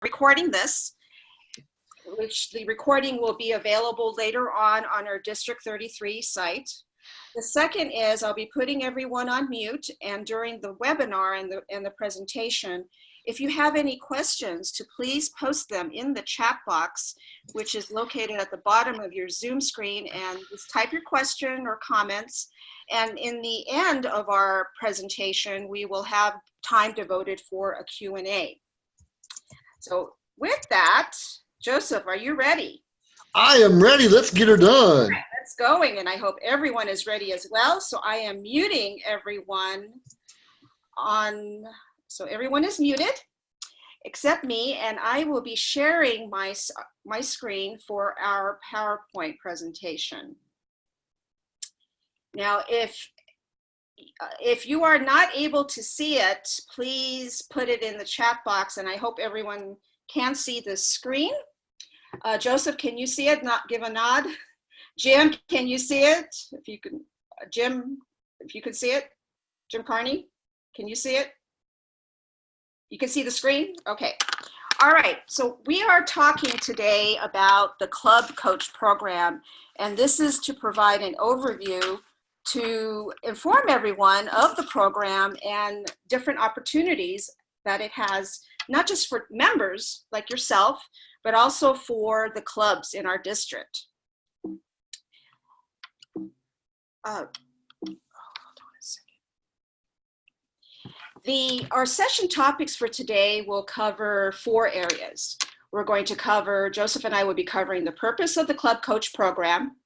recording this, which the recording will be available later on our District 33 site. The second is I'll be putting everyone on mute, and during the webinar and the presentation, if you have any questions, to please post them in the chat box, which is located at the bottom of your Zoom screen, and just type your question or comments. And in the end of our presentation, we will have time devoted for a Q&A. So with that, Joseph, are you ready? I am ready. Let's get her done. Right, let's going, and I hope everyone is ready as well. So I am muting everyone so everyone is muted except me, and I will be sharing my screen for our PowerPoint presentation. Now, if you are not able to see it, please put it in the chat box, and I hope everyone can see the screen. Joseph, can you see it? Give a nod. Jim, can you see it? If you can, Jim, if you can see it. Jim Carney, can you see it? You can see the screen? Okay. All right, so we are talking today about the Club Coach program, and this is to provide an overview to inform everyone of the program and different opportunities that it has, not just for members like yourself, but also for the clubs in our district. Our session topics for today will cover 4 areas. We're going to cover, Joseph and I will be covering the purpose of the Club Coach program.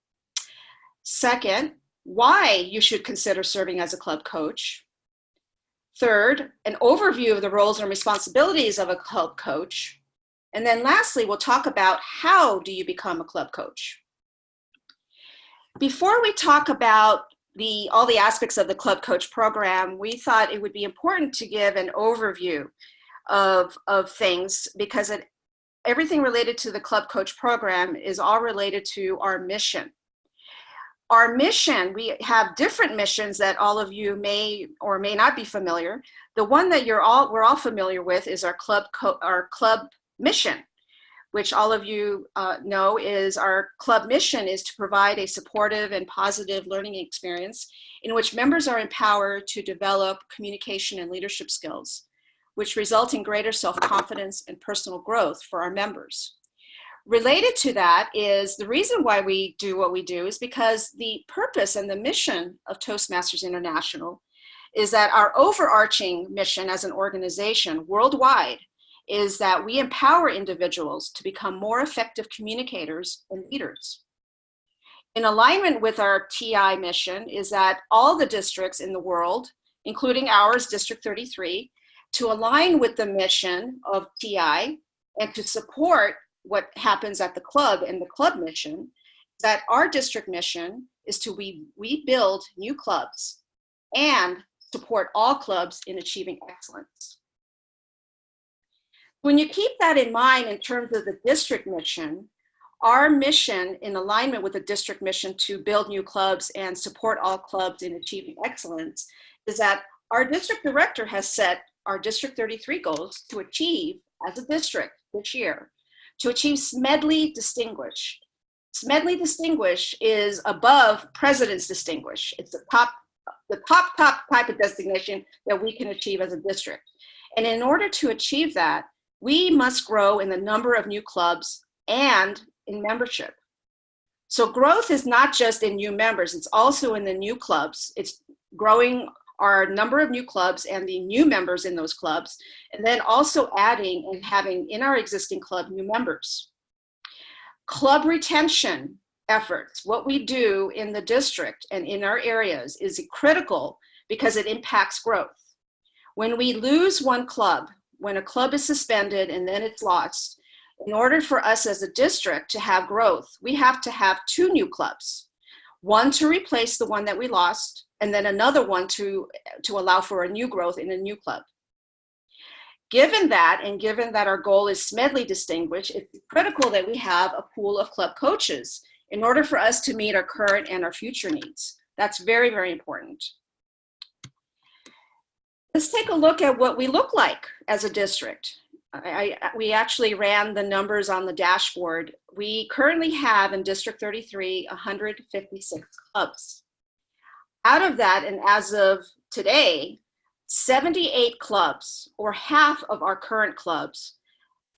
Second, why you should consider serving as a club coach. Third, an overview of the roles and responsibilities of a club coach. And then lastly, we'll talk about how do you become a club coach. Before we talk about all the aspects of the Club Coach program, we thought it would be important to give an overview of things, because everything related to the Club Coach program is all related to our mission. Our mission, we have different missions that all of you may or may not be familiar. The one that we're all familiar with is our club mission, which all of you know is our club mission is to provide a supportive and positive learning experience in which members are empowered to develop communication and leadership skills, which result in greater self-confidence and personal growth for our members. Related to that is the reason why we do what we do is because the purpose and the mission of Toastmasters International is that our overarching mission as an organization worldwide is that we empower individuals to become more effective communicators and leaders. In alignment with our TI mission is that all the districts in the world, including ours, District 33, to align with the mission of TI and to support what happens at the club and the club mission, that our district mission is to we build new clubs and support all clubs in achieving excellence. When you keep that in mind in terms of the district mission, our mission in alignment with the district mission to build new clubs and support all clubs in achieving excellence is that our district director has set our District 33 goals to achieve as a district this year, to achieve Smedley Distinguished. Smedley Distinguished is above President's Distinguished. It's the top type of designation that we can achieve as a district. And in order to achieve that, we must grow in the number of new clubs and in membership. So growth is not just in new members, it's also in the new clubs. It's growing our number of new clubs and the new members in those clubs, and then also adding and having in our existing club new members. Club retention efforts, what we do in the district and in our areas is critical because it impacts growth. When we lose one club, when a club is suspended and then it's lost, in order for us as a district to have growth, we have to have 2 new clubs. One to replace the one that we lost, and then another one to allow for a new growth in a new club. Given that, and given that our goal is Smedley Distinguished, it's critical that we have a pool of club coaches in order for us to meet our current and our future needs. That's very, very important. Let's take a look at what we look like as a district. we actually ran the numbers on the dashboard. We currently have in District 33, 156 clubs. Out of that, and as of today, 78 clubs, or half of our current clubs,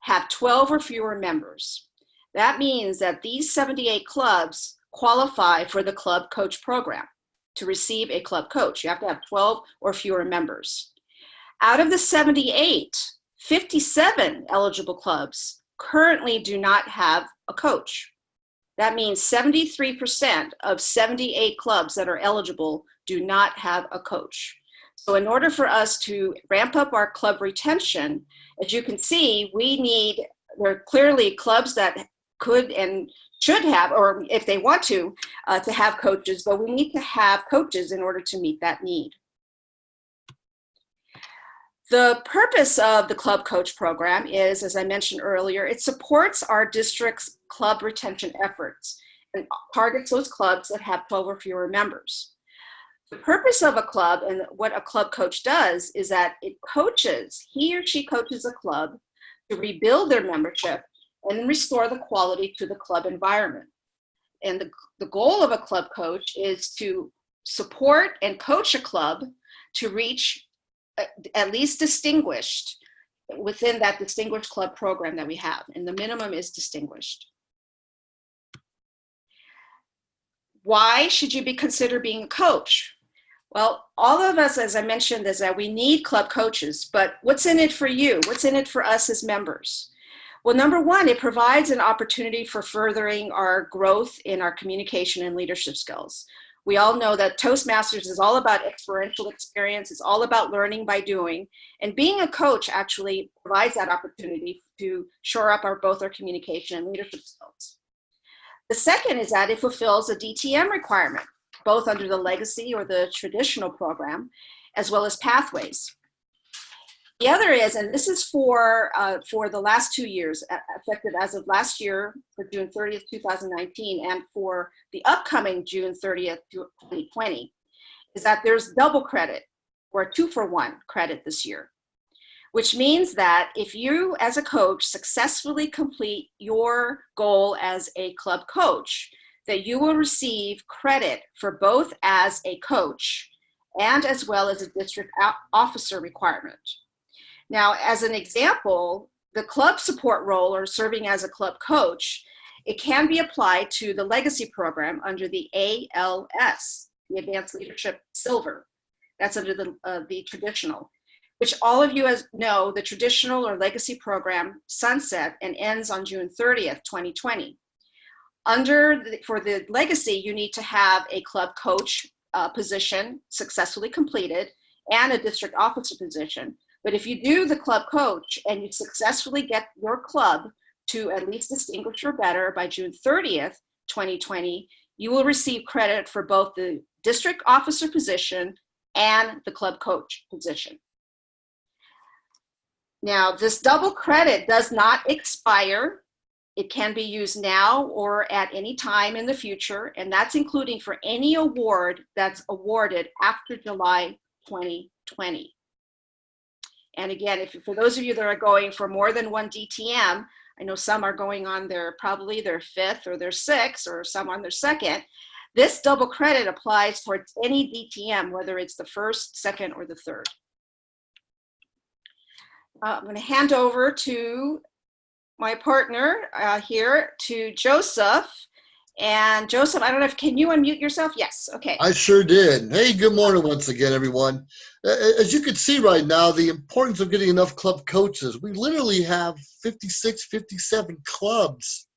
have 12 or fewer members. That means that these 78 clubs qualify for the club coach program. To receive a club coach, you have to have 12 or fewer members. Out of the 78, 57 eligible clubs currently do not have a coach. That means 73% of 78 clubs that are eligible do not have a coach. So in order for us to ramp up our club retention, as you can see, there are clearly clubs that could and should have, or if they want to have coaches, but we need to have coaches in order to meet that need. The purpose of the Club Coach program is, as I mentioned earlier, it supports our district's club retention efforts and targets those clubs that have 12 or fewer members. The purpose of a club and what a club coach does is that he or she coaches a club to rebuild their membership and restore the quality to the club environment. And the goal of a club coach is to support and coach a club to reach at least distinguished within that distinguished club program that we have, and the minimum is distinguished. Why should you consider being a coach? Well, all of us, as I mentioned, is that we need club coaches, but what's in it for you? What's in it for us as members? Well, number one, it provides an opportunity for furthering our growth in our communication and leadership skills. We all know that Toastmasters is all about experiential experience. It's all about learning by doing. And being a coach actually provides that opportunity to shore up both our communication and leadership skills. The second is that it fulfills a DTM requirement, both under the legacy or the traditional program, as well as pathways. The other is, and this is for the last 2 years, effective as of last year, for June 30th, 2019, and for the upcoming June 30th, 2020, is that there's double credit, or a 2-for-1 credit this year, which means that if you, as a coach, successfully complete your goal as a club coach, that you will receive credit for both as a coach and as well as a district officer requirement. Now, as an example, the club support role, or serving as a club coach, it can be applied to the legacy program under the ALS, the Advanced Leadership Silver. That's under the traditional, which all of you know, the traditional or legacy program sunset and ends on June 30th, 2020. For the legacy, you need to have a club coach position successfully completed and a district officer position. But if you do the club coach and you successfully get your club to at least distinguished or better by June 30th, 2020, you will receive credit for both the district officer position and the club coach position. Now, this double credit does not expire. It can be used now or at any time in the future, and that's including for any award that's awarded after July 2020. And again, for those of you that are going for more than one DTM, I know some are going on probably their 5th or their 6th, or some on their 2nd. This double credit applies towards any DTM, whether it's the 1st, 2nd, or the 3rd. I'm going to hand over to my partner here, to Joseph. And Joseph, I don't know can you unmute yourself? Yes, okay. I sure did. Hey, good morning once again, everyone. As you can see right now, the importance of getting enough club coaches. We literally have 56, 57 clubs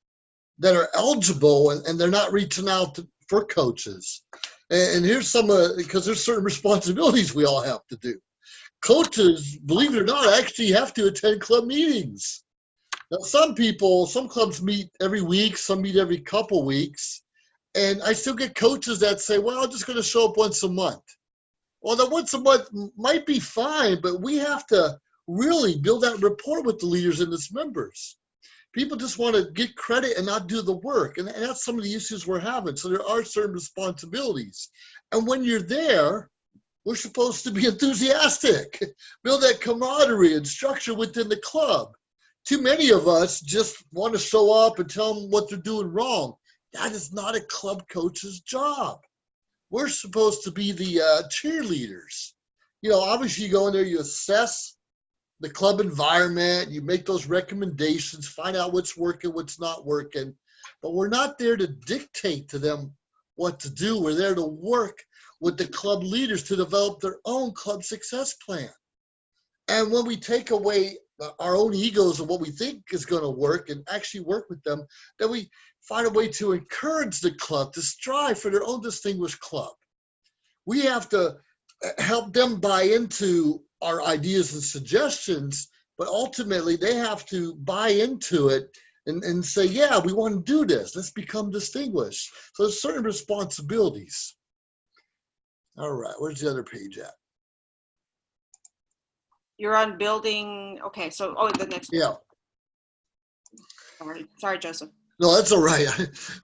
that are eligible, and they're not reaching out for coaches. And here's because there's certain responsibilities we all have to do. Coaches, believe it or not, actually have to attend club meetings. Now, some clubs meet every week, some meet every couple weeks, and I still get coaches that say, well, I'm just going to show up once a month. Well, the once a month might be fine, but we have to really build that rapport with the leaders and its members. People just want to get credit and not do the work, and that's some of the issues we're having. So there are certain responsibilities. And when you're there, we're supposed to be enthusiastic, build that camaraderie and structure within the club. Too many of us just want to show up and tell them what they're doing wrong. That is not a club coach's job. We're supposed to be the cheerleaders. Obviously you go in there, you assess the club environment, you make those recommendations, find out what's working, what's not working. But we're not there to dictate to them what to do. We're there to work with the club leaders to develop their own club success plan. And when we take away our own egos and what we think is going to work and actually work with them, then we find a way to encourage the club to strive for their own distinguished club. We have to help them buy into our ideas and suggestions, but ultimately they have to buy into it and say, yeah, we want to do this. Let's become distinguished. So there's certain responsibilities. All right, where's the other page at? You're on building, okay, so, the next one. Yeah. Sorry, Joseph. No, that's all right.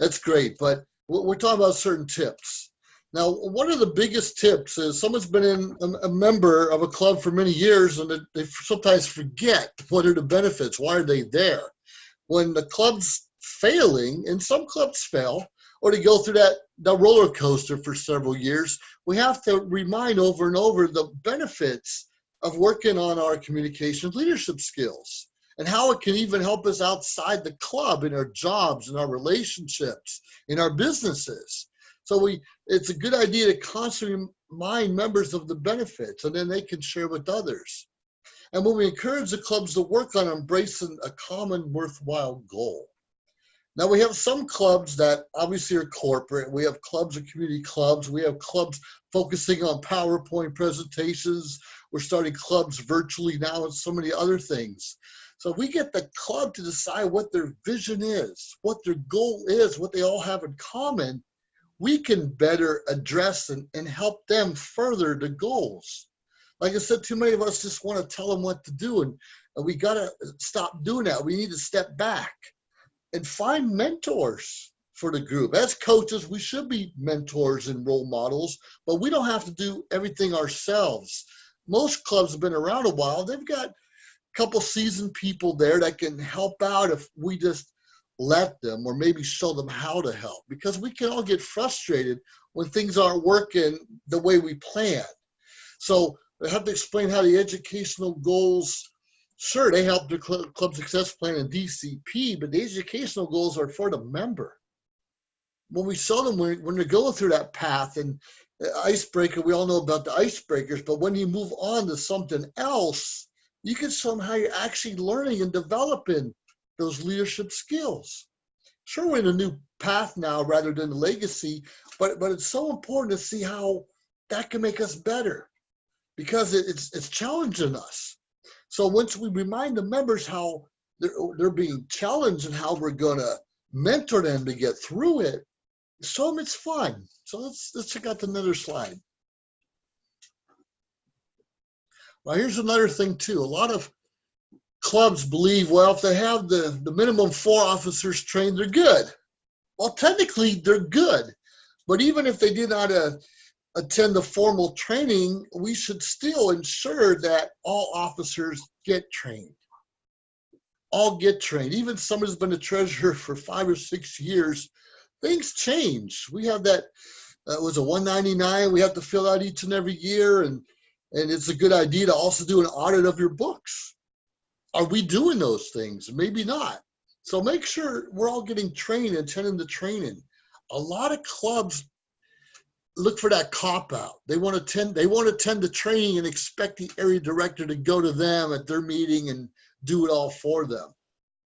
That's great. But we're talking about certain tips. Now, one of the biggest tips is someone's been a member of a club for many years, and they sometimes forget what are the benefits. Why are they there? When the club's failing, and some clubs fail, or to go through that roller coaster for several years, we have to remind over and over the benefits of working on our communication leadership skills and how it can even help us outside the club in our jobs, in our relationships, in our businesses. So it's a good idea to constantly remind members of the benefits, and then they can share with others. And when we encourage the clubs to work on embracing a common worthwhile goal. Now, we have some clubs that obviously are corporate. We have clubs and community clubs. We have clubs focusing on PowerPoint presentations. We're starting clubs virtually now and so many other things. So we get the club to decide what their vision is, what their goal is, what they all have in common. We can better address and help them further the goals. Like I said, too many of us just want to tell them what to do, and we got to stop doing that. We need to step back and find mentors for the group. As coaches, we should be mentors and role models, but we don't have to do everything ourselves. Most clubs have been around a while. They've got a couple seasoned people there that can help out if we just let them, or maybe show them how to help, because we can all get frustrated when things aren't working the way we plan. So I have to explain how the educational goals, sure, they help the club success plan and DCP, but the educational goals are for the member. When we show them when they're going through that path, and the icebreaker, we all know about the icebreakers, but when you move on to something else, you can show them how you're actually learning and developing those leadership skills. Sure, we're in a new path now rather than the legacy, but it's so important to see how that can make us better, because it's challenging us. So once we remind the members how they're being challenged and how we're going to mentor them to get through it, show them it's fun. So let's check out another slide. Well, here's another thing too. A lot of clubs believe, well, if they have the minimum 4 officers trained, they're good. Well, technically they're good, but even if they did not attend the formal training, we should still ensure that all officers get trained. All get trained. Even someone who's been a treasurer for 5 or 6 years, things change. We have that, was a 199 we have to fill out each and every year, and it's a good idea to also do an audit of your books. Are we doing those things? Maybe not. So make sure we're all getting trained and attending the training. A lot of clubs look for that cop-out. They want to attend the training and expect the area director to go to them at their meeting and do it all for them.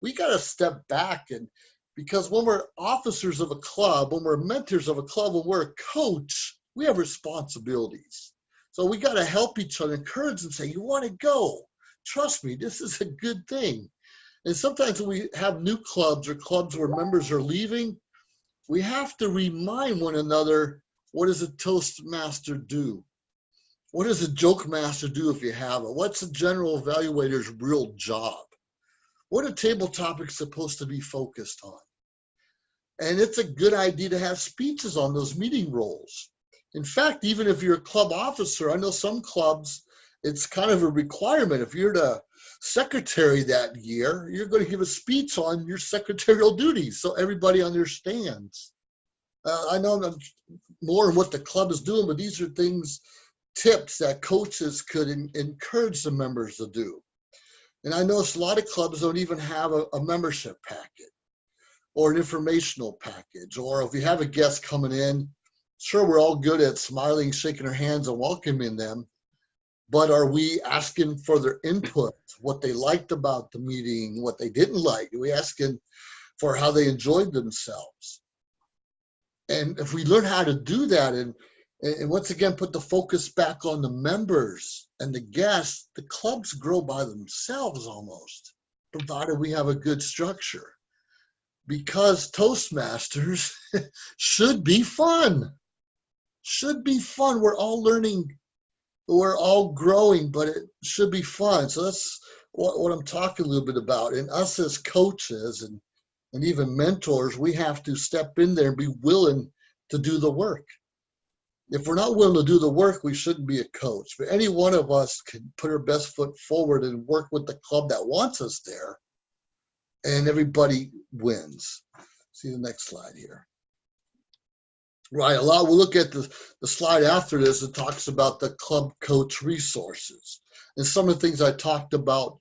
We got to step back, and because when we're officers of a club, when we're mentors of a club, when we're a coach, we have responsibilities. So we got to help each other, encourage and say, you want to go. Trust me, this is a good thing. And sometimes when we have new clubs or clubs where members are leaving, we have to remind one another, what does a Toastmaster do? What does a joke master do if you have it? What's a general evaluator's real job? What are table topics supposed to be focused on? And it's a good idea to have speeches on those meeting roles. In fact, even if you're a club officer, I know some clubs, it's kind of a requirement. If you're the secretary that year, you're going to give a speech on your secretarial duties so everybody understands. I know I'm more on what the club is doing, but these are things, tips that coaches could encourage the members to do. And I notice a lot of clubs don't even have a membership packet or an informational package. Or if you have a guest coming in, sure, we're all good at smiling, shaking our hands and welcoming them, but are we asking for their input, what they liked about the meeting, what they didn't like? Are we asking for how they enjoyed themselves? And if we learn how to do that and once again put the focus back on the members and the guests, the clubs grow by themselves almost, provided we have a good structure. Because Toastmasters should be fun. Should be fun. We're all learning, we're all growing, but it should be fun. So that's what I'm talking a little bit about. And us as coaches and even mentors, we have to step in there and be willing to do the work. If we're not willing to do the work, we shouldn't be a coach. But any one of us can put our best foot forward and work with the club that wants us there, and everybody wins. See the next slide here. Right, we'll look at the slide after this. It talks about the club coach resources. And some of the things I talked about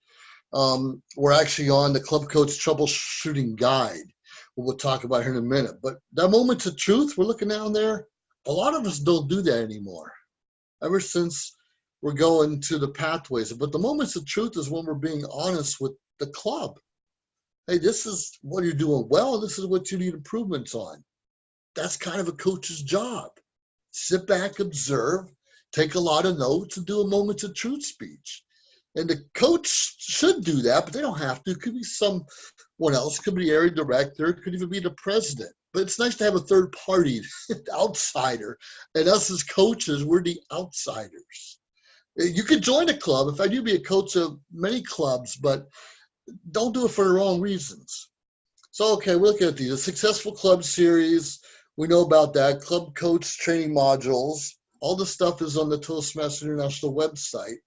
were actually on the club coach troubleshooting guide. We'll talk about here in a minute. But that moments of truth, we're looking down there, a lot of us don't do that anymore. Ever since we're going to the pathways. But the moments of truth is when we're being honest with the club. Hey, this is what you're doing well. This is what you need improvements on. That's kind of a coach's job. Sit back, observe, take a lot of notes, and do a moments of truth speech. And the coach should do that, but they don't have to. It could be someone else. It could be the area director. It could even be the president. But it's nice to have a third party, outsider. And us as coaches, we're the outsiders. You could join a club. In fact, you'd be a coach of many clubs, but don't do it for the wrong reasons. So, okay, we're looking at these. A successful club series. We know about that. Club coach training modules. All the stuff is on the Toastmasters International website.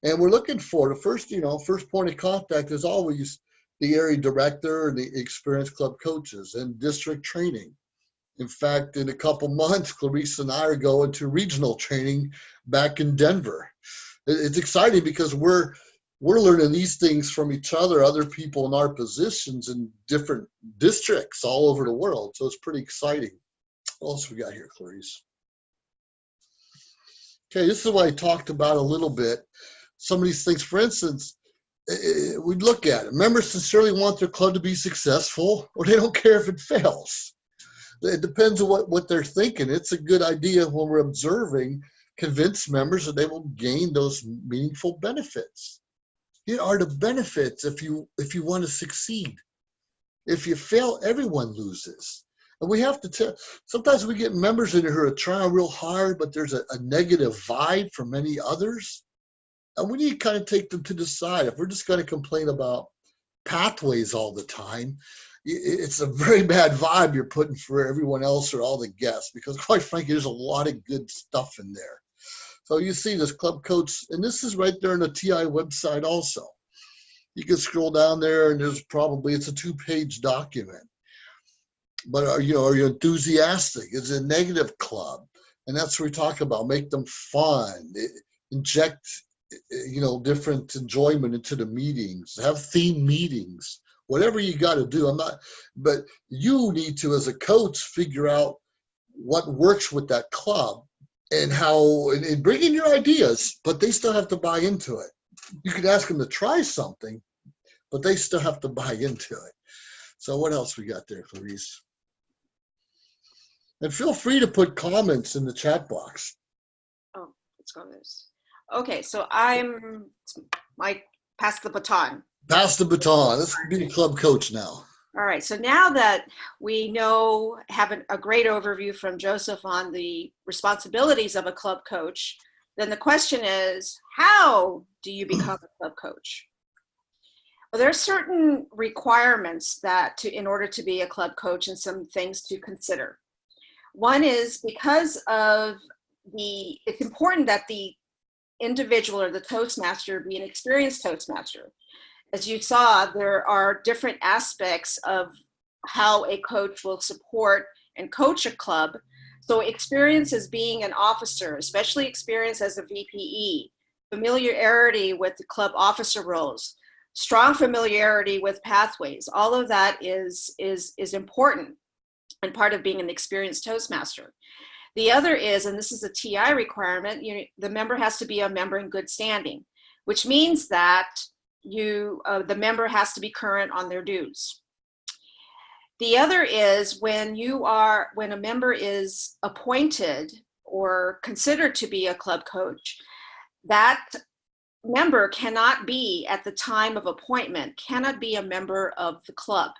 And we're looking for the first point of contact is always the area director and the experienced club coaches and district training. In fact, in a couple months, Clarice and I are going to regional training back in Denver. It's exciting because we're learning these things from each other, other people in our positions in different districts all over the world. So it's pretty exciting. What else we got here, Clarice? Okay, this is what I talked about a little bit. Some of these things, for instance, we look at it. Members sincerely want their club to be successful, or they don't care if it fails. It depends on what they're thinking. It's a good idea when we're observing, convince members that they will gain those meaningful benefits. Here are the benefits if you want to succeed. If you fail, everyone loses. And we have to tell, sometimes we get members in here who are trying real hard, but there's a negative vibe from many others. And we need to kind of take them to the side. If we're just going to complain about pathways all the time, it's a very bad vibe you're putting for everyone else or all the guests, because quite frankly, there's a lot of good stuff in there. So you see this club coach, and this is right there on the TI website also. You can scroll down there and it's a 2-page document. But are you enthusiastic? Is it a negative club? And that's what we talk about, make them fun, inject different enjoyment into the meetings, have theme meetings, whatever you got to do. But you need to, as a coach, figure out what works with that club and how, and bring in your ideas, but they still have to buy into it. You could ask them to try something, but they still have to buy into it. So what else we got there, Clarice? And feel free to put comments in the chat box. Oh, let's go with this. Okay, so I pass the baton. Pass the baton. Let's be the club coach now. All right, so now that we have a great overview from Joseph on the responsibilities of a club coach, then the question is, how do you become a club coach? Well, there are certain requirements in order to be a club coach, and some things to consider. One is because of it's important that the individual or the Toastmaster be an experienced Toastmaster. As you saw, there are different aspects of how a coach will support and coach a club. So experience as being an officer, especially experience as a VPE, familiarity with the club officer roles, strong familiarity with pathways, all of that is important and part of being an experienced Toastmaster. The other is, and this is a TI requirement, the member has to be a member in good standing, which means that the member has to be current on their dues. The other is when a member is appointed or considered to be a club coach, that member cannot be, at the time of appointment, cannot be a member of the club.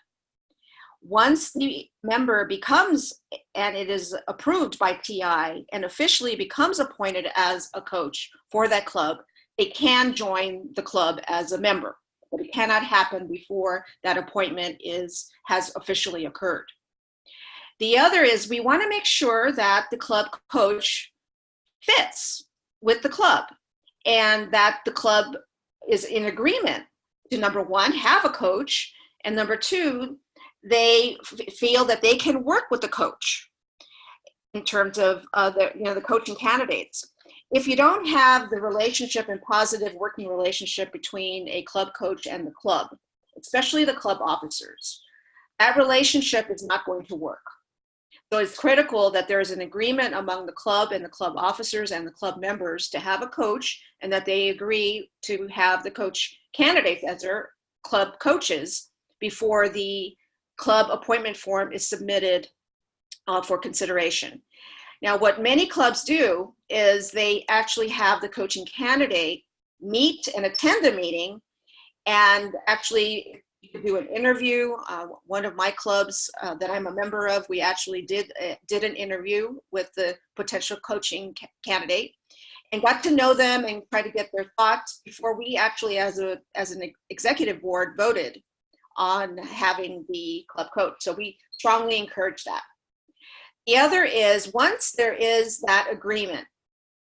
Once the member becomes, and it is approved by TI and officially becomes appointed as a coach for that club, they can join the club as a member, but it cannot happen before that appointment has officially occurred. The other is we want to make sure that the club coach fits with the club and that the club is in agreement to, number one, have a coach, and number two, they feel that they can work with the coach in terms of the coaching candidates. If you don't have the relationship and positive working relationship between a club coach and the club, especially the club officers, that relationship is not going to work. So it's critical that there is an agreement among the club and the club officers and the club members to have a coach, and that they agree to have the coach candidates as their club coaches before the club appointment form is submitted for consideration. Now, what many clubs do is they actually have the coaching candidate meet and attend a meeting and actually do an interview. One of my clubs that I'm a member of, we actually did an interview with the potential coaching candidate and got to know them and try to get their thoughts before we actually, as an executive board, voted on having the club coach. So we strongly encourage that. The other is, once there is that agreement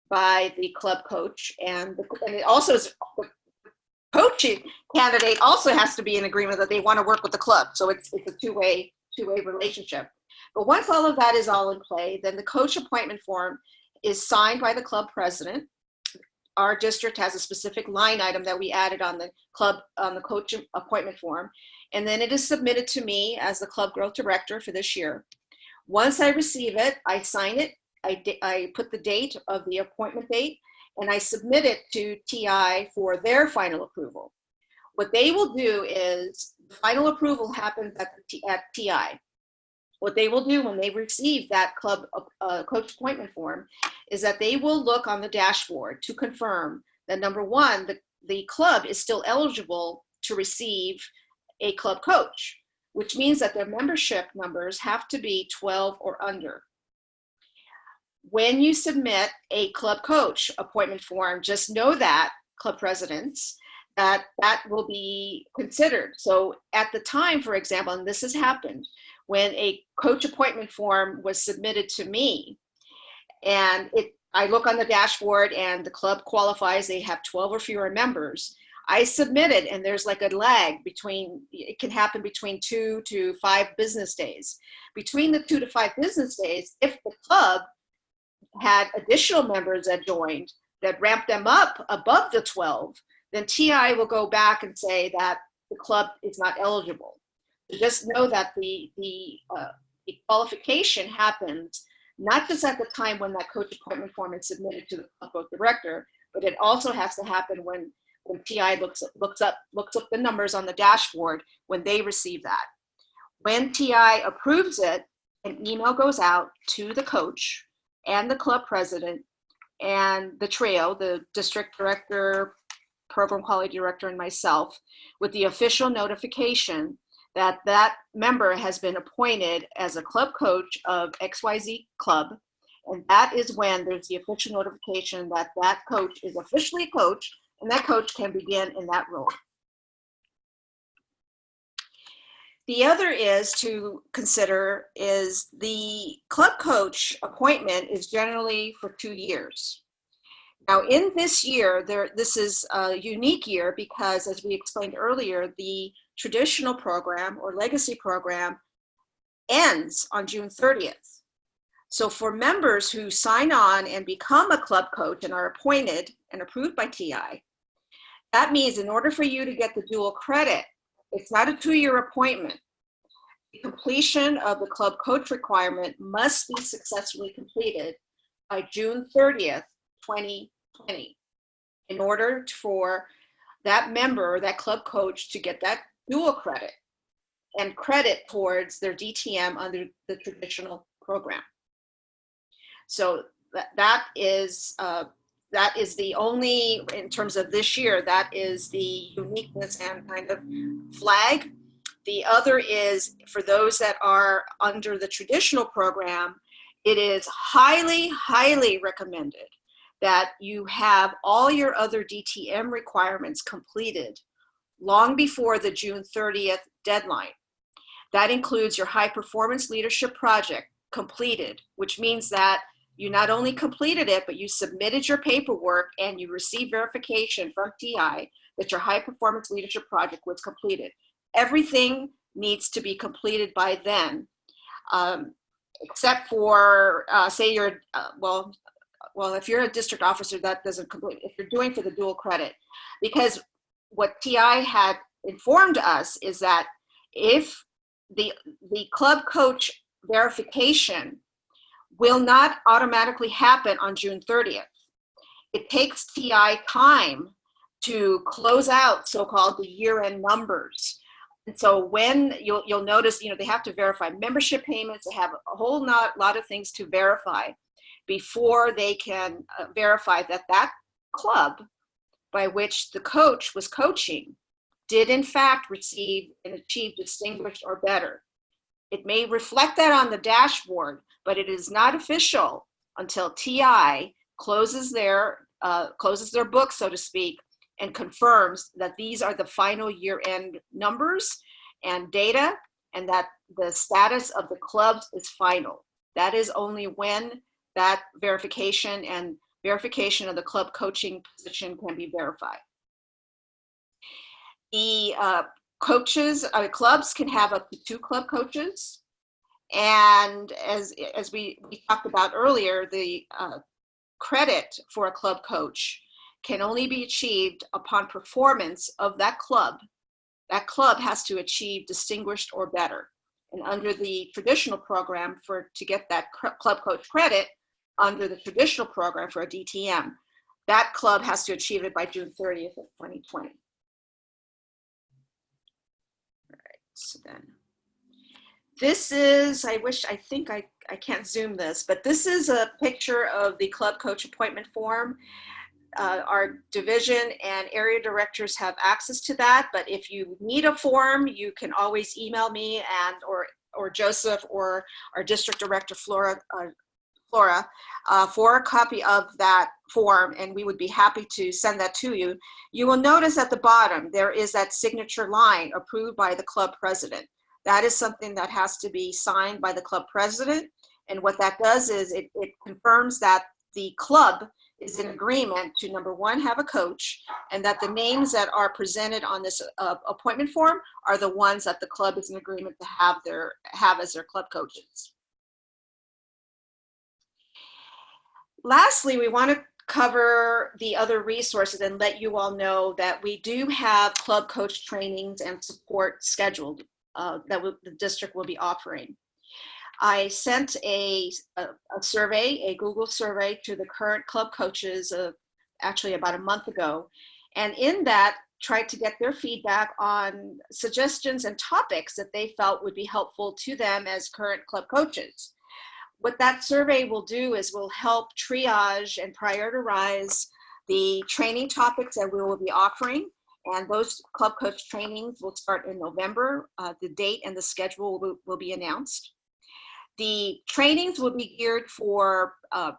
by the club coach, and it also is, the coaching candidate also has to be in agreement that they want to work with the club. So it's a two-way relationship. But once all of that is all in play, then the coach appointment form is signed by the club president. Our district has a specific line item that we added on the coach appointment form. And then it is submitted to me as the club growth director for this year. Once I receive it, I sign it. I put the date of the appointment date, and I submit it to TI for their final approval. What they will do is, the final approval happens at TI. What they will do when they receive that club coach appointment form is that they will look on the dashboard to confirm that, number one, the club is still eligible to receive a club coach, which means that their membership numbers have to be 12 or under. When you submit a club coach appointment form, just know that, club presidents, that will be considered. So at the time, for example, and this has happened, when a coach appointment form was submitted to me, and I look on the dashboard and the club qualifies, they have 12 or fewer members, I submit it, and there's like a lag it can happen between 2 to 5 business days. Between the 2 to 5 business days, if the club had additional members that joined that ramped them up above the 12, then TI will go back and say that the club is not eligible. So just know that the qualification happens not just at the time when that coach appointment form is submitted to the club growth director, but it also has to happen when TI looks up the numbers on the dashboard when they receive that. When TI approves it, an email goes out to the coach and the club president and the trio, the district director, program quality director, and myself, with the official notification that that member has been appointed as a club coach of XYZ club. And that is when there's the official notification that that coach is officially a coach, and that coach can begin in that role. The other is to consider is the club coach appointment is generally for 2 years. Now, in this year, this is a unique year because, as we explained earlier, the traditional program or legacy program ends on June 30th. So for members who sign on and become a club coach and are appointed and approved by TI, that means in order for you to get the dual credit, it's not a 2-year appointment. The completion of the club coach requirement must be successfully completed by June 30th, 2020, in order for that member, that club coach, to get that dual credit and credit towards their DTM under the traditional program. So that is the only, in terms of this year, that is the uniqueness and kind of flag. The other is for those that are under the traditional program, it is highly, highly recommended that you have all your other DTM requirements completed long before the June 30th deadline. That includes your high performance leadership project completed, which means that you not only completed it, but you submitted your paperwork and you received verification from TI that your high performance leadership project was completed. Everything needs to be completed by then, except for, say you're, well, if you're a district officer, that doesn't complete, if you're doing for the dual credit. Because what TI had informed us is that if the club coach verification will not automatically happen on June 30th. It takes TI time to close out so-called the year-end numbers. And so when you'll notice, they have to verify membership payments, they have a whole lot of things to verify before they can verify that that club by which the coach was coaching did in fact receive and achieve distinguished or better. It may reflect that on the dashboard, but it is not official until TI closes their book, so to speak, and confirms that these are the final year-end numbers and data, and that the status of the clubs is final. That is only when that verification and verification of the club coaching position can be verified. The clubs can have up to 2 club coaches. And as we talked about earlier, the credit for a club coach can only be achieved upon performance of that club. That club has to achieve distinguished or better. And under the traditional program, to get that club coach credit under the traditional program for a DTM, that club has to achieve it by June 30th of 2020. All right, so then. This is, I think I can't zoom this, but this is a picture of the club coach appointment form. Our division and area directors have access to that, but if you need a form, you can always email me or Joseph or our district director, Flora, for a copy of that form, and we would be happy to send that to you. You will notice at the bottom, there is that signature line approved by the club president. That is something that has to be signed by the club president. And what that does is it confirms that the club is in agreement to, number one, have a coach, and that the names that are presented on this appointment form are the ones that the club is in agreement to have as their club coaches. Lastly, we want to cover the other resources and let you all know that we do have club coach trainings and support scheduled that the district will be offering. I sent a survey, a Google survey, to the current club coaches actually about a month ago, and in that tried to get their feedback on suggestions and topics that they felt would be helpful to them as current club coaches. What that survey will do is will help triage and prioritize the training topics that we will be offering. And those club coach trainings will start in November. The date and the schedule will be announced. The trainings will be geared for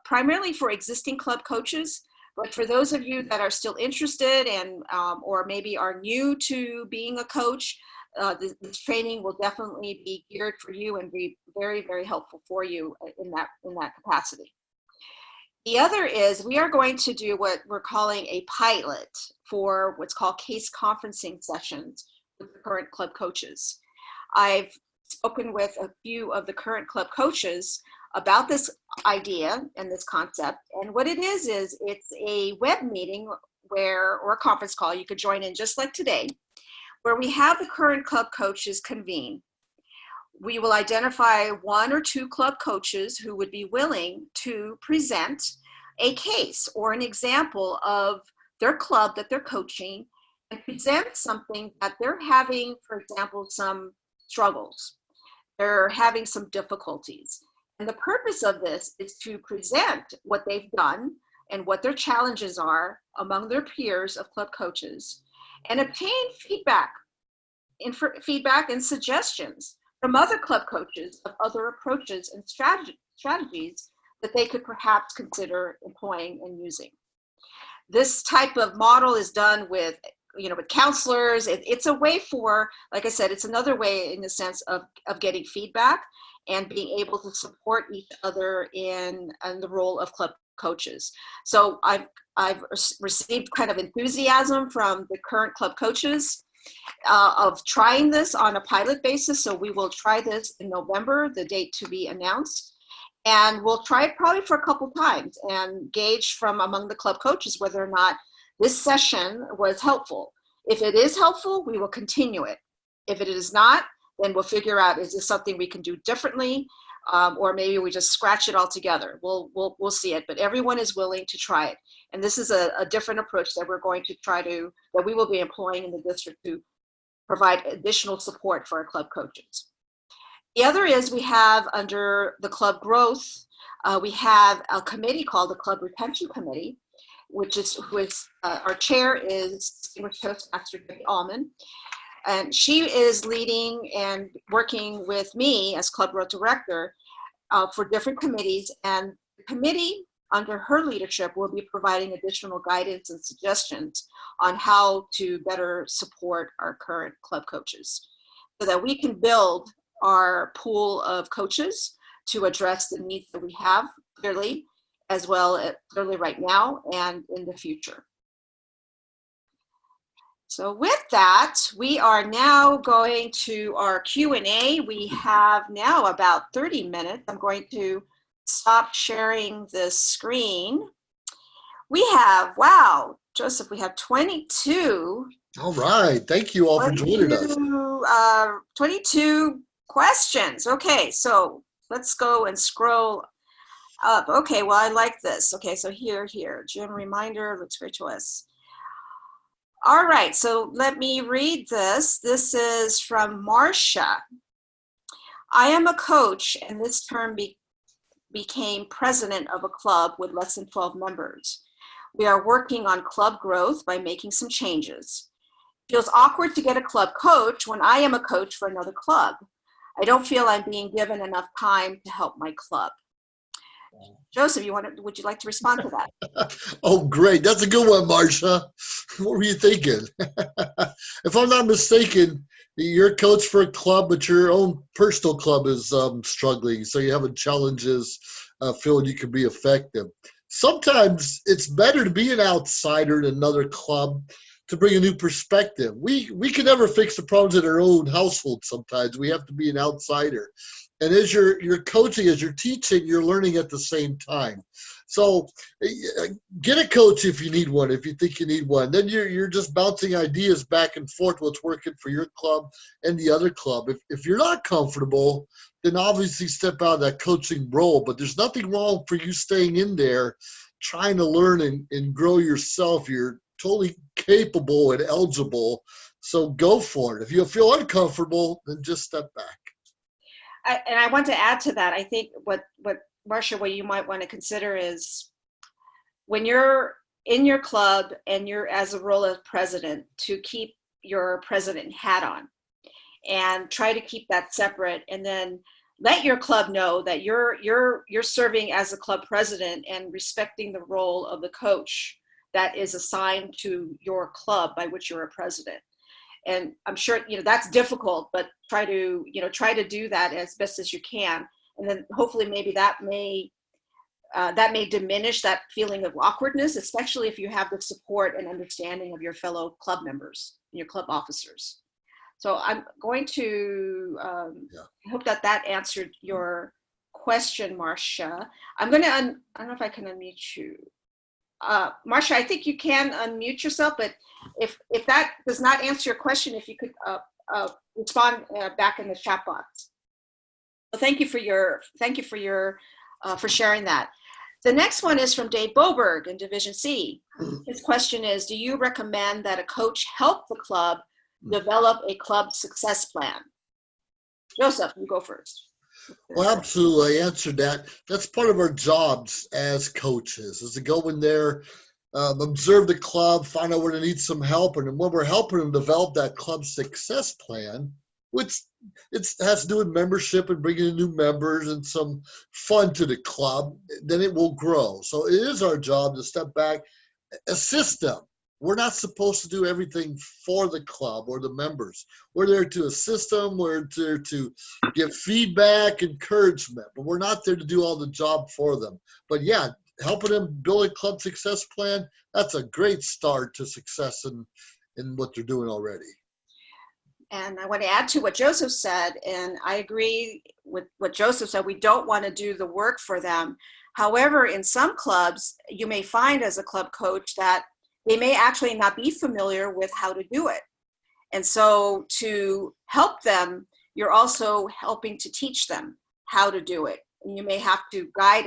primarily for existing club coaches, but for those of you that are still interested and or maybe are new to being a coach, this training will definitely be geared for you and be very, very helpful for you in that capacity. The other is we are going to do what we're calling a pilot for what's called case conferencing sessions with the current club coaches. I've spoken with a few of the current club coaches about this idea and this concept. And what it is it's a web meeting or a conference call you could join in just like today, where we have the current club coaches convene. We will identify one or two club coaches who would be willing to present a case or an example of their club that they're coaching and present something that they're having, for example, some struggles. They're having some difficulties. And the purpose of this is to present what they've done and what their challenges are among their peers of club coaches and obtain feedback and suggestions from other club coaches of other approaches and strategies that they could perhaps consider employing and using. This type of model is done with counselors. It's a way for, like I said, it's another way in the sense of getting feedback and being able to support each other in the role of club coaches. So I've received kind of enthusiasm from the current club coaches of trying this on a pilot basis. So we will try this in November, the date to be announced. And we'll try it probably for a couple times and gauge from among the club coaches whether or not this session was helpful. If it is helpful, we will continue it. If it is not, then we'll figure out, is this something we can do differently? Or maybe we just scratch it all together. We'll see it, but everyone is willing to try it. And this is a different approach that we're going to that we will be employing in the district to provide additional support for our club coaches. The other is we have under the club growth, we have a committee called the Club Retention Committee, our chair is Distinguished Toastmaster Debbie Allman. And she is leading and working with me as Club Growth Director for different committees. And the committee under her leadership will be providing additional guidance and suggestions on how to better support our current club coaches so that we can build our pool of coaches to address the needs that we have clearly, as well as clearly right now and in the future. So with that, we are now going to our Q&A. We have now about 30 minutes. I'm going to stop sharing the screen. We have, wow, Joseph, we have 22. All right. Thank you all for joining us. 22 questions. Okay, so let's go and scroll up. Okay, well, I like this. Okay, so here, Jim, reminder, looks great to us. All right, so let me read this. This is from Marcia. I am a coach, and this term became president of a club with less than 12 members. We are working on club growth by making some changes. It feels awkward to get a club coach when I am a coach for another club. I don't feel I'm being given enough time to help my club. Joseph, would you like to respond to that? Oh, great. That's a good one, Marcia. What were you thinking? If I'm not mistaken, you're a coach for a club, but your own personal club is struggling. So you're having challenges feeling you can be effective. Sometimes it's better to be an outsider in another club to bring a new perspective. We can never fix the problems in our own household sometimes. We have to be an outsider. And as you're coaching, as you're teaching, you're learning at the same time. So get a coach if you need one, if you think you need one. Then you're just bouncing ideas back and forth, what's working for your club and the other club. If you're not comfortable, then obviously step out of that coaching role. But there's nothing wrong for you staying in there, trying to learn and grow yourself. You're totally capable and eligible. So go for it. If you feel uncomfortable, then just step back. And I want to add to that. I think what Marcia, what you might want to consider is when you're in your club and you're as a role of president, to keep your president hat on and try to keep that separate, and then let your club know that you're serving as a club president and respecting the role of the coach that is assigned to your club by which you're a president. And I'm sure, that's difficult, but try to do that as best as you can. And then hopefully maybe that may that may diminish that feeling of awkwardness, especially if you have the support and understanding of your fellow club members, your club officers. So I'm going to, I hope that that answered your question, Marcia. I'm going to, I don't know if I can unmute you. Marcia, I think you can unmute yourself, but if that does not answer your question, if you could respond back in the chat box. Well, thank you for your, for sharing that. The next one is from Dave Boberg in Division C. His question is, do you recommend that a coach help the club develop a club success plan? Joseph, you go first. Well, absolutely. I answered that. That's part of our jobs as coaches, is to go in there, observe the club, find out where they need some help, and then when we're helping them develop that club success plan, which it has to do with membership and bringing in new members and some fun to the club, then it will grow. So it is our job to step back, assist them. We're not supposed to do everything for the club or the members. We're there to assist them. We're there to give feedback, encouragement, but we're not there to do all the job for them. But yeah, helping them build a club success plan, that's a great start to success in what they're doing already. And I want to add to what Joseph said, and I agree with what Joseph said. We don't want to do the work for them. However, in some clubs, you may find as a club coach that they may actually not be familiar with how to do it. And so to help them, you're also helping to teach them how to do it. And you may have to guide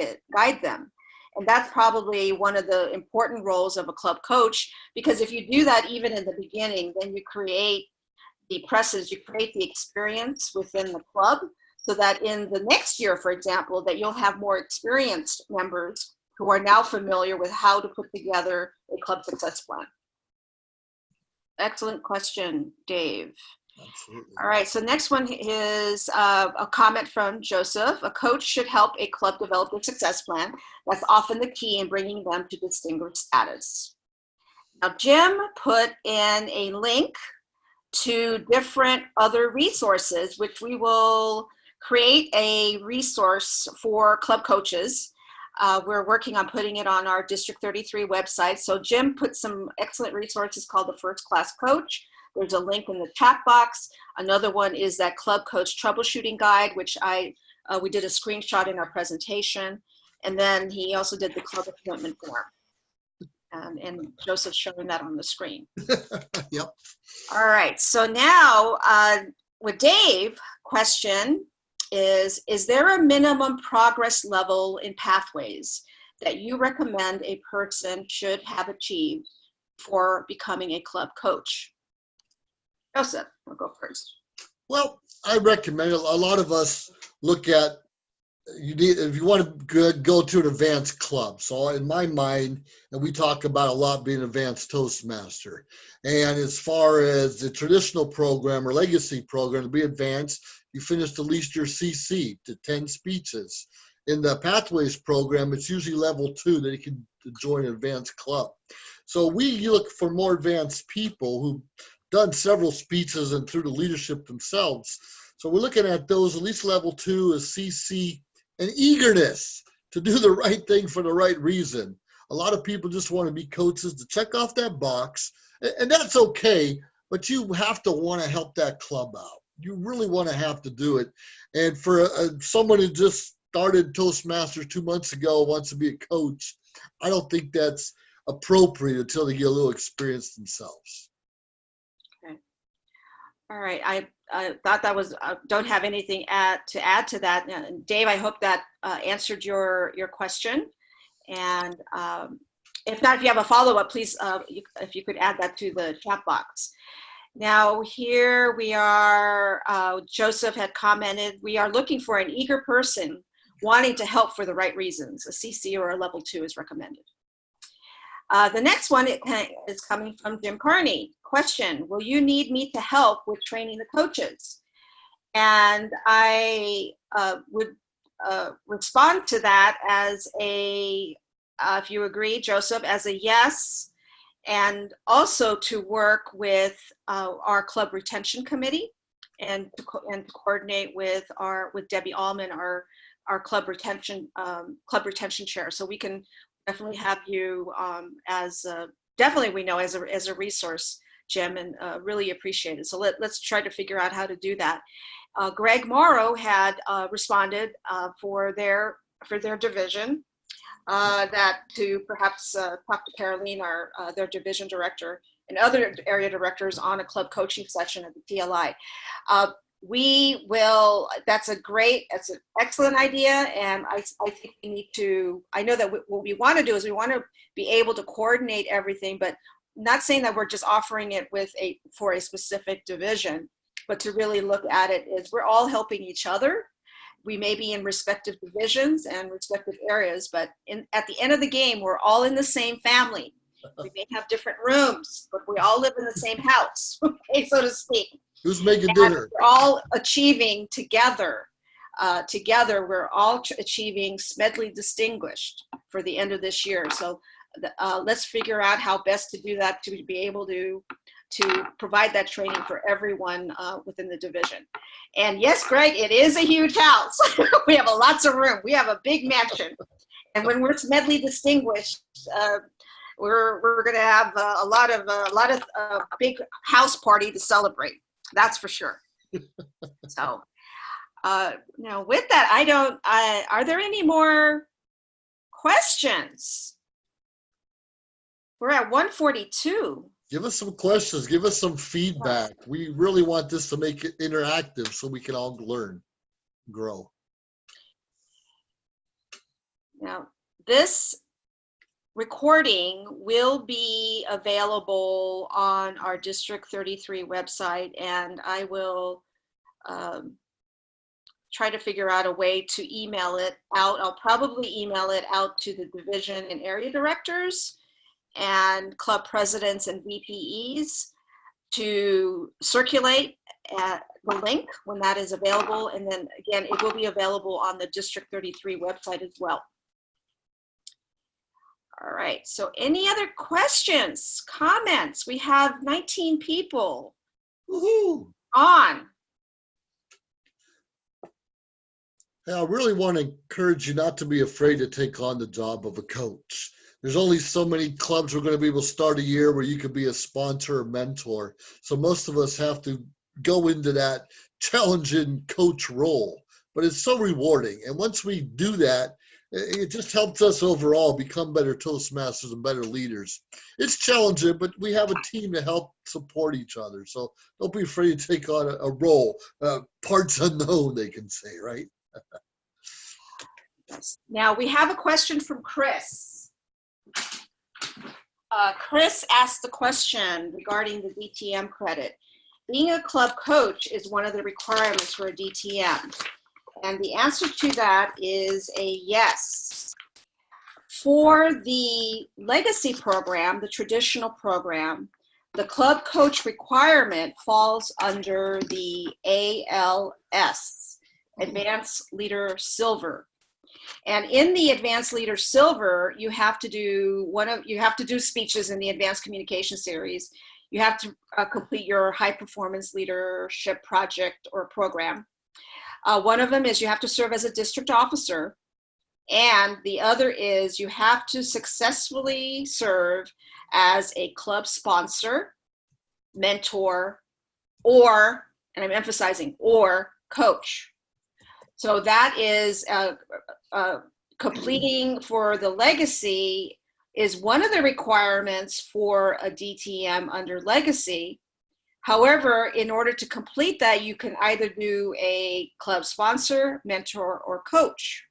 them. And that's probably one of the important roles of a club coach, because if you do that even in the beginning, then you create the precedent, you create the experience within the club, so that in the next year, for example, that you'll have more experienced members who are now familiar with how to put together a club success plan. Excellent question, Dave. Absolutely. All right, so next one is a comment from Joseph. A coach should help a club develop a success plan. That's often the key in bringing them to distinguished status. Now, Jim put in a link to different other resources, which we will create a resource for club coaches. We're working on putting it on our District 33 website. So Jim put some excellent resources called the First Class Coach. There's a link in the chat box. Another one is that Club Coach Troubleshooting Guide, which we did a screenshot in our presentation. And then he also did the club appointment form. And Joseph's showing that on the screen. Yep. All right, so now with Dave, question is there a minimum progress level in pathways that you recommend a person should have achieved for becoming a club coach? Joseph, we'll go first. Well, I recommend, a lot of us look at, if you want to go to an advanced club. So in my mind, and we talk about a lot being advanced Toastmaster. And as far as the traditional program or legacy program, to be advanced, you finish at least your CC to 10 speeches. In the Pathways program, it's usually level 2 that you can join an advanced club. So we look for more advanced people who've done several speeches and through the leadership themselves. So we're looking at those, at least level 2 is CC, and eagerness to do the right thing for the right reason. A lot of people just want to be coaches to check off that box, and that's okay, but you have to want to help that club out. You really want to have to do it. And for someone who just started Toastmasters 2 months ago, wants to be a coach, I don't think that's appropriate until they get a little experience themselves. Okay. All right. I thought that was, don't have anything to add to that. Dave, I hope that answered your question. And if not, if you have a follow-up, please, if you could add that to the chat box. Now here we are, Joseph had commented, we are looking for an eager person wanting to help for the right reasons. A CC or a level 2 is recommended. The next one is coming from Jim Carney. Question, will you need me to help with training the coaches? And I would respond to that as a, if you agree, Joseph, as a yes, and also to work with our club retention committee and to coordinate with Debbie Allman, our club retention chair. So we can definitely have you definitely, we know, as a resource, Jim, and really appreciate it. So let's try to figure out how to do that. Greg Morrow had responded for their division, that to perhaps talk to Caroline, their division director, and other area directors on a club coaching session at the TLI. We will, that's an excellent idea. And I think we need to, I know that what we want to do is we want to be able to coordinate everything, but not saying that we're just offering it for a specific division, but to really look at it is we're all helping each other. We may be in respective divisions and respective areas, but at the end of the game, we're all in the same family. We may have different rooms, but we all live in the same house, okay, so to speak. Who's making dinner? We're all achieving together. We're all achieving Smedley Distinguished for the end of this year. So let's figure out how best to do that, to be able to provide that training for everyone within the division. And yes, Greg, it is a huge house. We have lots of room. We have a big mansion. And when we're Smedley Distinguished, we're going to have a lot of big house party to celebrate. That's for sure. So, now with that, are there any more questions? We're at 142. Give us some questions. Give us some feedback. We really want this to make it interactive so we can all learn, grow. Now, this recording will be available on our District 33 website, and I will try to figure out a way to email it out. I'll probably email it out to the division and area directors and club presidents and VPEs to circulate the link when that is available. And then again, it will be available on the District 33 website as well. All right, so any other questions, comments? We have 19 people on. Hey, I really want to encourage you not to be afraid to take on the job of a coach. There's only so many clubs we're going to be able to start a year where you could be a sponsor or mentor. So most of us have to go into that challenging coach role, but it's so rewarding. And once we do that, it just helps us overall become better Toastmasters and better leaders. It's challenging, but we have a team to help support each other. So don't be afraid to take on a role. Parts unknown, they can say, right? Now we have a question from Chris. Chris asked the question regarding the DTM credit. Being a club coach is one of the requirements for a DTM. And the answer to that is a yes. For the legacy program, the traditional program, the club coach requirement falls under the ALS, Advanced Leader Silver. And in the Advanced Leader Silver, you have to do speeches in the Advanced Communication Series. You have to complete your high performance leadership project or program. One of them is you have to serve as a district officer, and the other is you have to successfully serve as a club sponsor, mentor, or, and I'm emphasizing, or coach. So that is completing for the legacy is one of the requirements for a DTM under legacy. However, in order to complete that, you can either do a club sponsor, mentor, or coach.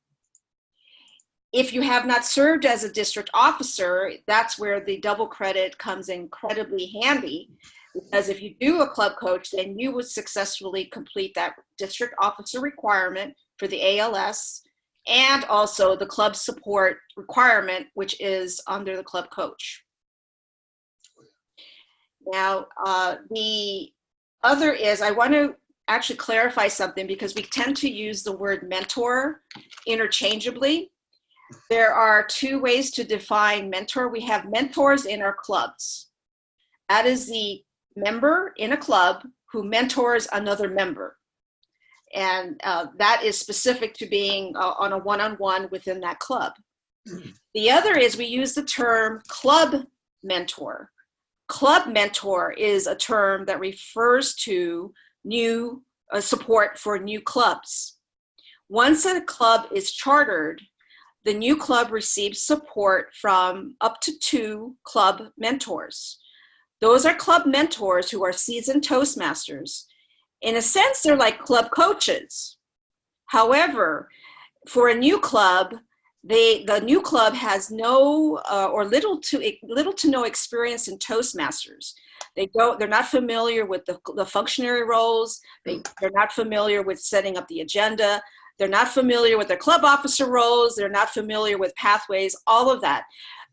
If you have not served as a district officer, that's where the double credit comes incredibly handy, because if you do a club coach, then you would successfully complete that district officer requirement for the ALS and also the club support requirement, which is under the club coach. Now, the other is, I want to actually clarify something because we tend to use the word mentor interchangeably. There are two ways to define mentor. We have mentors in our clubs. That is the member in a club who mentors another member. And that is specific to being on a one-on-one within that club. The other is we use the term club mentor. Club mentor is a term that refers to new support for new clubs. Once a club is chartered, the new club receives support from up to 2 club mentors. Those are club mentors who are seasoned Toastmasters. In a sense, they're like club coaches. However, for a new club, the new club has no or little to no experience in Toastmasters. They're not familiar with the functionary roles. They're not familiar with setting up the agenda. They're not familiar with their club officer roles. They're not familiar with pathways, all of that.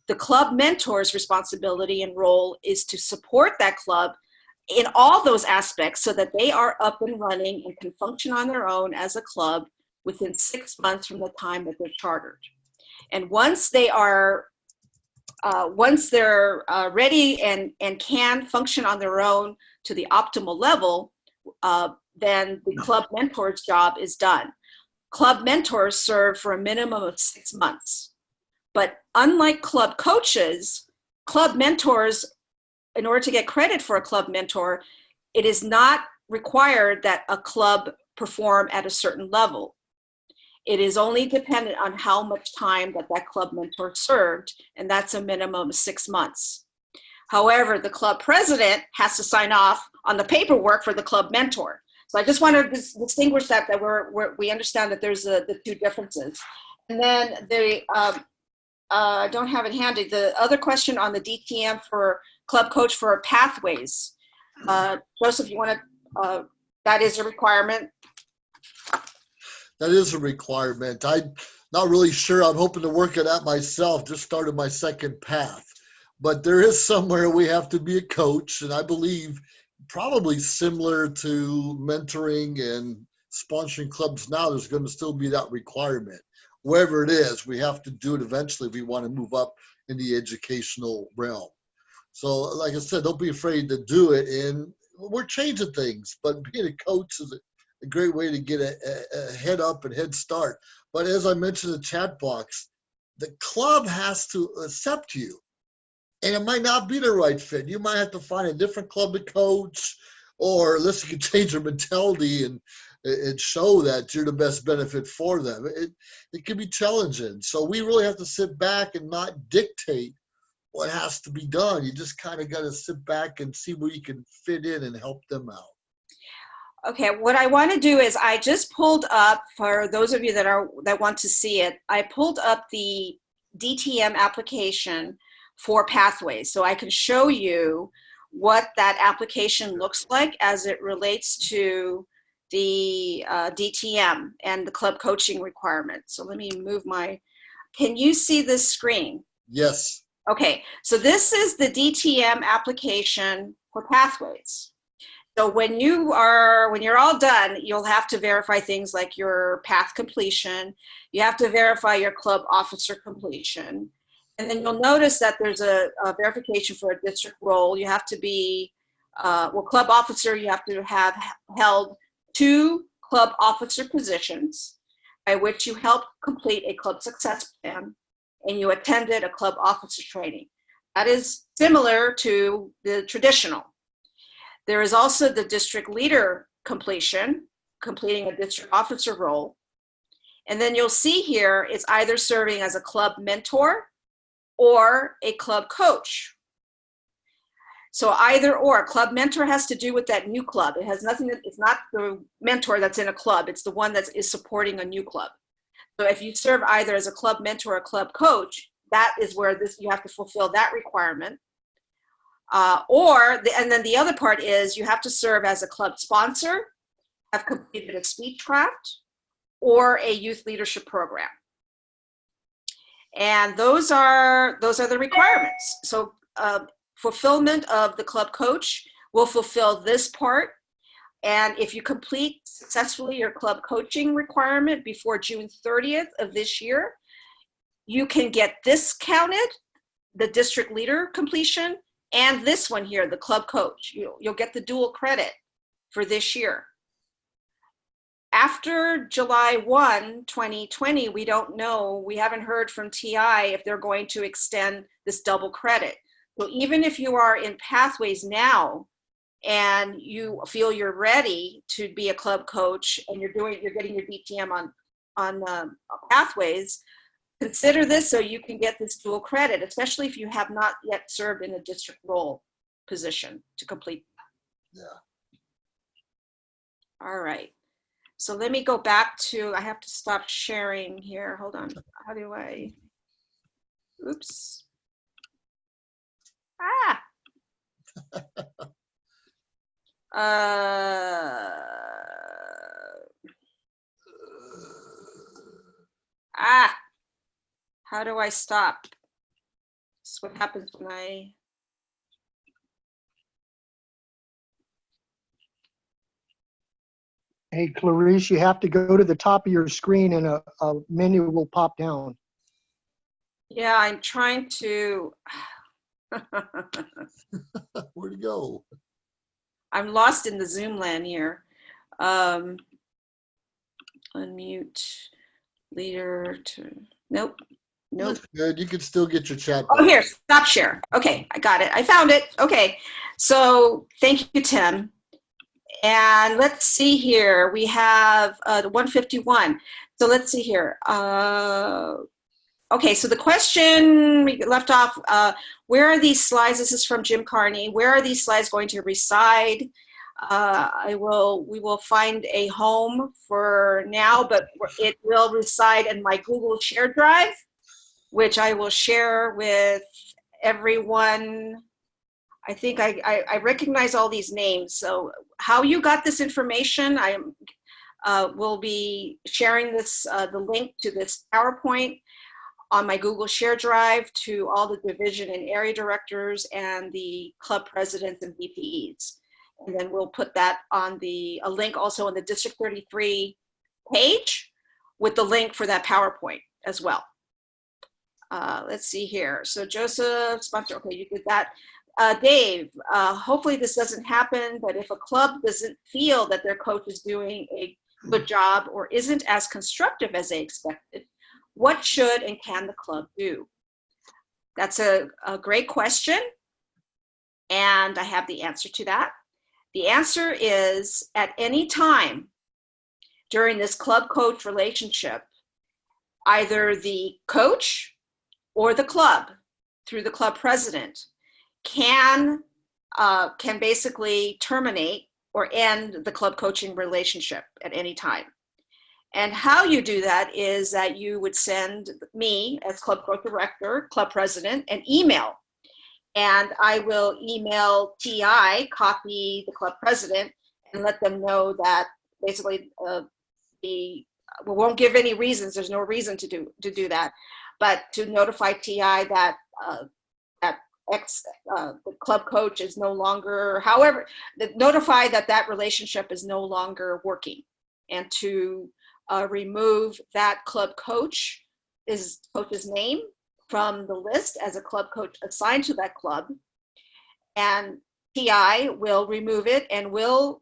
The club mentor's responsibility and role is to support that club in all those aspects so that they are up and running and can function on their own as a club within 6 months from the time that they're chartered. And once they're ready and can function on their own to the optimal level, then the club mentor's job is done. Club mentors serve for a minimum of 6 months. But unlike club coaches, club mentors, in order to get credit for a club mentor, it is not required that a club perform at a certain level. It is only dependent on how much time that club mentor served, and that's a minimum of 6 months. However, the club president has to sign off on the paperwork for the club mentor. So I just want to distinguish that we understand that there's the 2 differences. And then I don't have it handy. The other question on the DTM for club coach for pathways. Joseph, you want to, that is a requirement? That is a requirement. I'm not really sure. I'm hoping to work it out myself. Just started my second path. But there is somewhere we have to be a coach, and I believe probably similar to mentoring and sponsoring clubs now, there's going to still be that requirement. Wherever it is, we have to do it eventually if we want to move up in the educational realm. So like I said, don't be afraid to do it. And we're changing things, but being a coach is a great way to get a head up and head start. But as I mentioned in the chat box, the club has to accept you. And it might not be the right fit. You might have to find a different club to coach, or unless you can change their mentality and show that you're the best benefit for them. It can be challenging. So we really have to sit back and not dictate what has to be done. You just kind of got to sit back and see where you can fit in and help them out. Okay, what I want to do is I just pulled up, for those of you that want to see it, I pulled up the Dtm application for pathways. So I can show you what that application looks like as it relates to the DTM and the club coaching requirements. So let me move can you see this screen? Yes. Okay, so this is the Dtm application for pathways. So when you're all done, you'll have to verify things like your path completion. You have to verify your club officer completion. And then you'll notice that there's a verification for a district role. You have to be, club officer, you have to have held 2 club officer positions by which you helped complete a club success plan and you attended a club officer training. That is similar to the traditional. There is also the district leader completion, completing a district officer role. And then you'll see here, it's either serving as a club mentor or a club coach. So either or. A club mentor has to do with that new club. It has nothing, it's not the mentor that's in a club, it's the one that is supporting a new club. So if you serve either as a club mentor or a club coach, that is where you have to fulfill that requirement. And then the other part is you have to serve as a club sponsor, have completed a speechcraft, or a youth leadership program. And those are the requirements. So fulfillment of the club coach will fulfill this part. And if you complete successfully your club coaching requirement before June 30th of this year, you can get this counted, the district leader completion, and this one here, the club coach. You'll get the dual credit for this year. After July 1, 2020, we don't know, we haven't heard from TI if they're going to extend this double credit. So even if you are in Pathways now and you feel you're ready to be a club coach and you're getting your DTM on Pathways, consider this so you can get this dual credit, especially if you have not yet served in a district role position to complete that. Yeah. All right. So let me go back to, I have to stop sharing here. Hold on. How do I, oops. How do I stop? This is what happens when I, Hey, Clarice, you have to go to the top of your screen and a menu will pop down. yeah, I'm trying to, Where'd it go? I'm lost in the Zoom land here. Unmute leader to, nope. That's good. You can still get your chat. Oh, here, stop share. Okay, I got it. I found it. Okay, so thank you, Tim. And let's see here. We have the 151. So let's see here. Okay, so the question we left off, where are these slides? This is from Jim Carney. Where are these slides going to reside? We will find a home for now, but it will reside in my Google Share Drive, which I will share with everyone. I think I recognize all these names. So how you got this information, I will be sharing this, the link to this PowerPoint on my Google Share Drive to all the division and area directors and the club presidents and VPEs. And then we'll put that on a link also on the District 33 page with the link for that PowerPoint as well. Let's see here. So Joseph, sponsor, okay, you did that. Dave, hopefully this doesn't happen, but if a club doesn't feel that their coach is doing a good job or isn't as constructive as they expected, what should and can the club do? That's a great question, and I have the answer to that. The answer is, at any time during this club-coach relationship, either the coach or the club, through the club president, can basically terminate or end the club coaching relationship at any time. And how you do that is that you would send me as club growth director, club president, an email. And I will email TI, copy the club president, and let them know that basically we won't give any reasons. There's no reason to do that, but to notify TI that the club coach is no longer, however, notify that relationship is no longer working, and to remove that club coach's name from the list as a club coach assigned to that club, and TI will remove it and will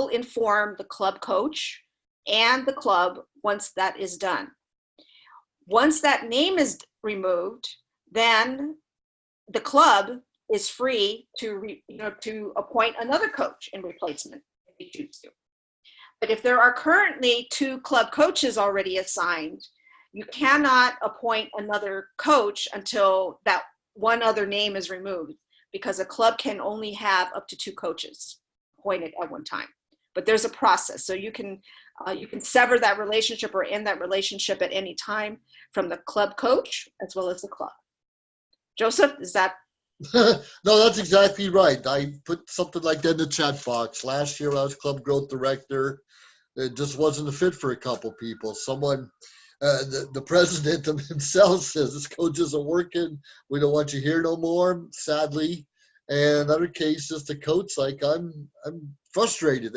inform the club coach and the club once that is done. Once that name is removed, then the club is free to appoint another coach in replacement if they choose to. But if there are currently 2 club coaches already assigned, you cannot appoint another coach until that one other name is removed, because a club can only have up to 2 coaches appointed at one time. But there's a process, so you can sever that relationship or end that relationship at any time from the club coach as well as the club. Joseph, is that? No, that's exactly right. I put something like that in the chat box. Last year I was club growth director. It just wasn't a fit for a couple people. Someone, the president himself says, this coach isn't working. We don't want you here no more, sadly. And in other cases, the coach, like, I'm frustrated.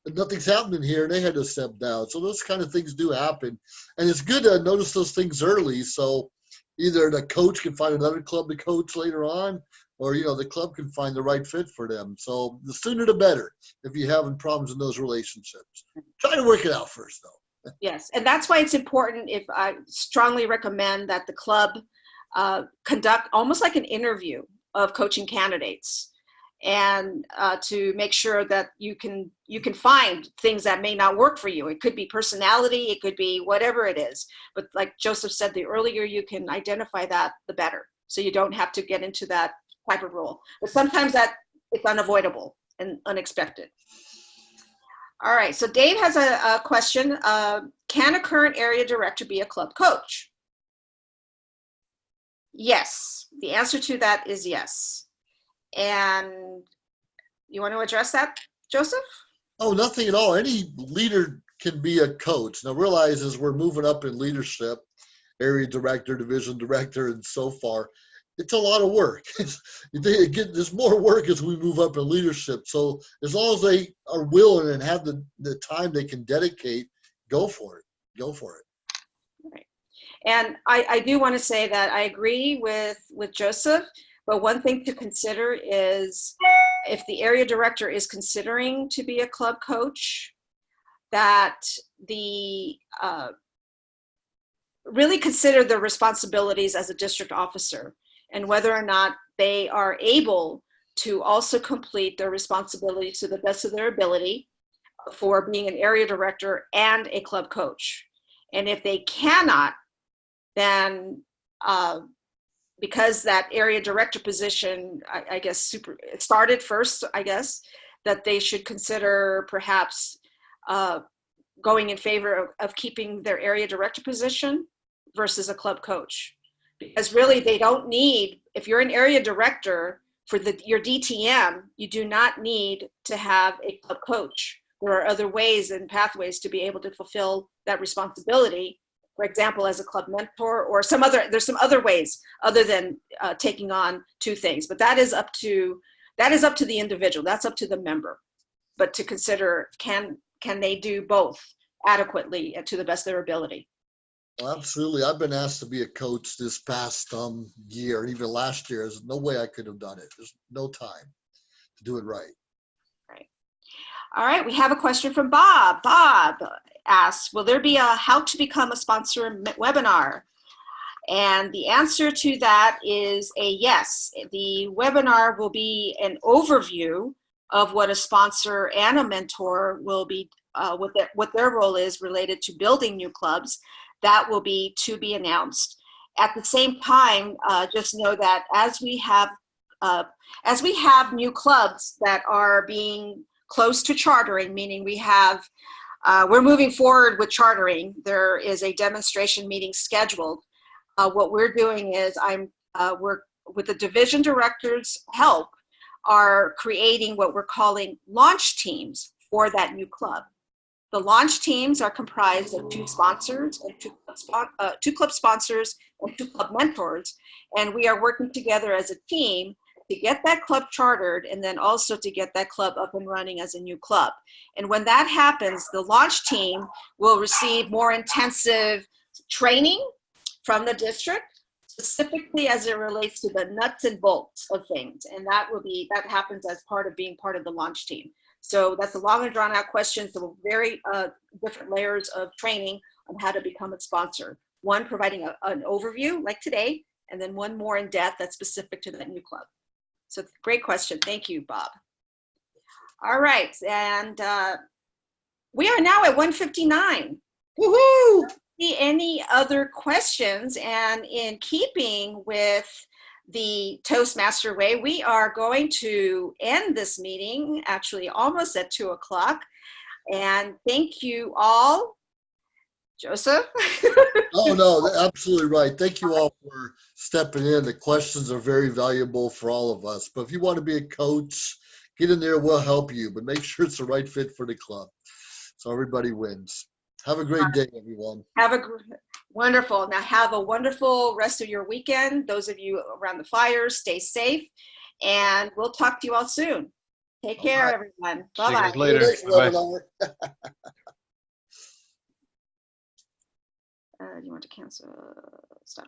Nothing's happening here, and they had to step down. So those kind of things do happen. And it's good to notice those things early. So either the coach can find another club to coach later on, or, you know, the club can find the right fit for them. So the sooner the better if you're having problems in those relationships. Try to work it out first, though. Yes, and that's why it's important. If I strongly recommend that the club conduct almost like an interview of coaching candidates, and to make sure that you can find things that may not work for you. It could be personality, it could be whatever it is. But like Joseph said, the earlier you can identify that, the better. So you don't have to get into that type of role. But sometimes that it's unavoidable and unexpected. All right, so Dave has a question. Can a current area director be a club coach? Yes, the answer to that is yes. And you want to address that, Joseph? Oh, nothing at all. Any leader can be a coach. Now realize as we're moving up in leadership, area director, division director, and so far, it's a lot of work. There's more work as we move up in leadership. So as long as they are willing and have the time they can dedicate, go for it. Go for it. Right. And I do want to say that I agree with Joseph, but one thing to consider is if the area director is considering to be a club coach, that really consider their responsibilities as a district officer and whether or not they are able to also complete their responsibilities to the best of their ability for being an area director and a club coach. And if they cannot, then because that area director position, I guess, it started first, I guess, that they should consider perhaps going in favor of keeping their area director position versus a club coach. Because really they don't need, if you're an area director for your DTM, you do not need to have a club coach. There are other ways and pathways to be able to fulfill that responsibility. For example, as a club mentor or there's some other ways other than taking on two things, but that is up to the individual. That's up to the member. But to consider, can they do both adequately and to the best of their ability? Well, absolutely. I've been asked to be a coach this past year, and even last year. There's no way I could have done it. There's no time to do it right. Right. All right. We have a question from Bob. Bob asks, will there be a how to become a sponsor webinar? And the answer to that is a yes. The webinar will be an overview of what a sponsor and a mentor will be, what their role is related to building new clubs. That will be to be announced. At the same time, just know that as we have new clubs that are being close to chartering, meaning we're moving forward with chartering. There is a demonstration meeting scheduled. What we're doing is we're with the division director's help are creating what we're calling launch teams for that new club. The launch teams are comprised of two sponsors and two club sponsors and two club mentors. And we are working together as a team to get that club chartered and then also to get that club up and running as a new club. And when that happens, the launch team will receive more intensive training from the district, specifically as it relates to the nuts and bolts of things. And that happens as part of being part of the launch team. So that's a long and drawn out question. So very different layers of training on how to become a sponsor. One providing an overview like today, and then one more in depth that's specific to that new club. So great question. Thank you, Bob. All right. And we are now at 1:59. Woohoo! Any other questions? And in keeping with the Toastmaster way, we are going to end this meeting actually almost at 2 o'clock. And thank you all. Joseph? Oh, no, absolutely right. Thank you all for stepping in. The questions are very valuable for all of us. But if you want to be a coach, get in there. We'll help you. But make sure it's the right fit for the club so everybody wins. Have a great day, everyone. Wonderful. Now have a wonderful rest of your weekend. Those of you around the fires, stay safe. And we'll talk to you all soon. Take care, right, everyone. See Bye-bye. you guys later. Bye. You want to cancel? Stop.